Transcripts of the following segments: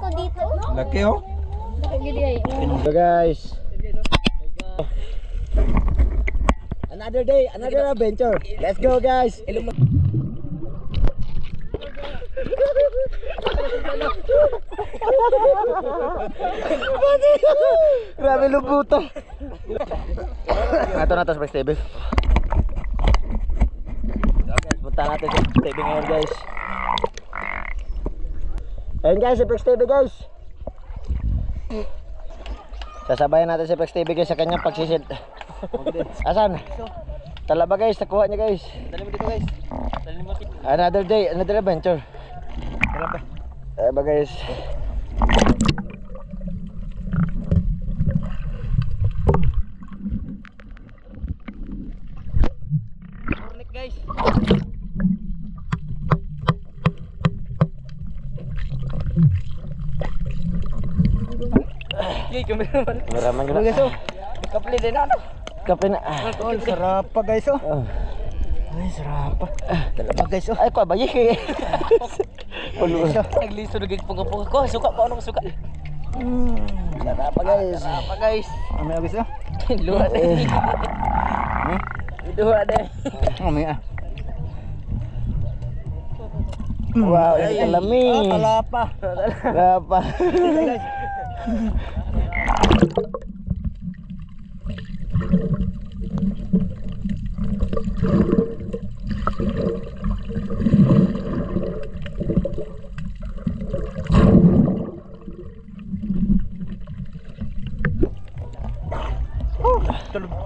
maniko dito. Laki oh. So guys, another day, another adventure. Let's go guys. Grabe lubuto. Ito na, tas Specs TV. Guys, punta natin sa Specs TV ngayon guys. Ayun guys, si Specs TV guys. Sasabayan natin si Specs TV guys sa kanyang pagsisid. Asan? Talaba guys, nakuha niya guys. Dali mo dito guys. Dali mo dito. Another day, another adventure. Talaba. Ba guys. Guys. Okay, cameraman. Cameraman guna. Guys, oh. Kapli din ano. Kapli na. Oh, sarap pa guys oh. Ay, sarap pa. Talaba guys oh. Ay, ko ba yiki. Pulo. Nagliso na gid punga-punga ko. Suka pa ano suka. Sarap pa guys. Sarap pa guys. Amay guys oh. Luha na. Luha na. Amay ah. Wow, ini kalami. Talapa. Talapa.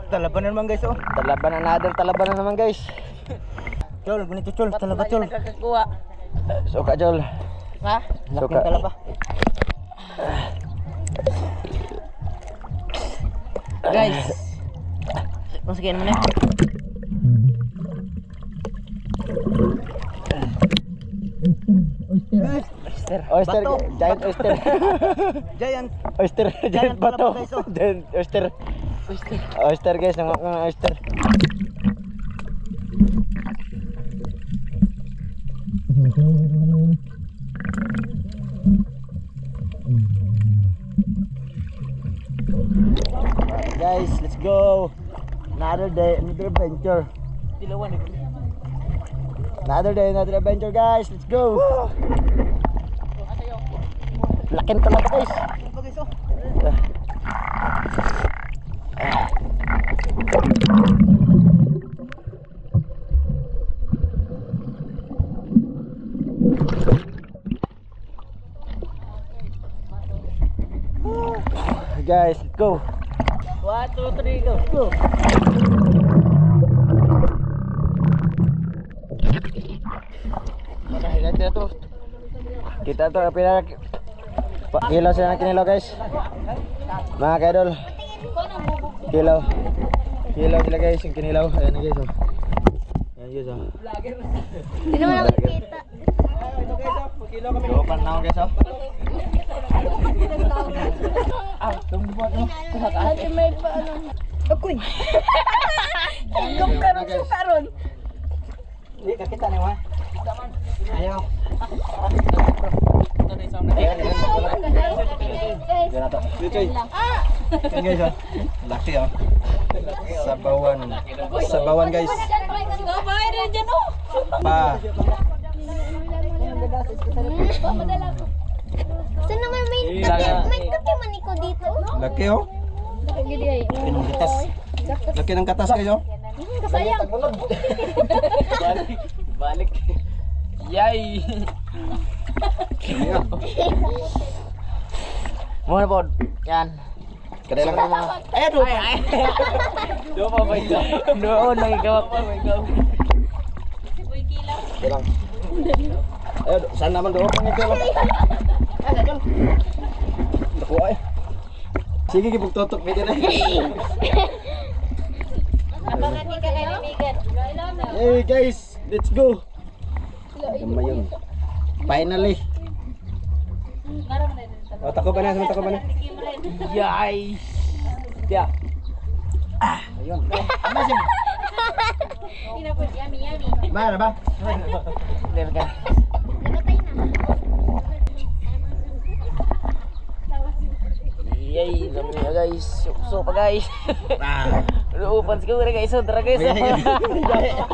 Talaban na naman guys oh. Talaban na another talaban na naman guys. Chol, ganito chol, talaba chol. Suka Jol. Ha? Suka. Talaba. Guys. Masukin mo na. Oyster. Oyster, giant oyster. Giant. Oyster, giant bato. talaba, guys, oh. Giant oyster. Oyster. Oyster guys, nangok ng oyster. Guys, let's go. Another day, another adventure. Dilawan eh. Another day, another adventure guys. Let's go. Laking talaga guys. Talaba guys oh. Guys, let's go. 1, 2, 3, go. Go. Kita tuh pindah kilo sila ng kinilaw guys. Mga kaidol. Kilo. Kilo sila guys, yung kinilaw. Ayan na guys oh. Ayan guys oh. Hindi naman ako kita. Opan na ako guys oh. Ate may pa ano. Akoy. Ikaw karon sa karon. Hindi kakita ni wa. Ayaw. Diyan na to. Yan guys oh. Laki oh. Sabawan. Sabawan guys. Babay rin dyan oh. Pa. Saan naman may kati maniko dito? Laki oh. Laki ng katas. Laki ng katas guys oh. Kasayang. Balik. Yay. Muna po. Yan. Kada lang mga. Ay, do pa. Do pa ba ito? Doon nagigawak pa ba ikaw? Lang. Ayo, saan naman doon pa nito? Nakuha eh. Sige, kipagtotok pwede na. Abangan ni ka kaibigan. Hey guys, let's go. Gamay yun. Finally. O, tako ba na? Tako ba na? Yay! Yeah. Ayun. Ano siya? Mana ba? Lihat kan? Nagatay na. Ay, lami na guys. So pa guys. Luupan siguro guys. So tara guys. Gaya.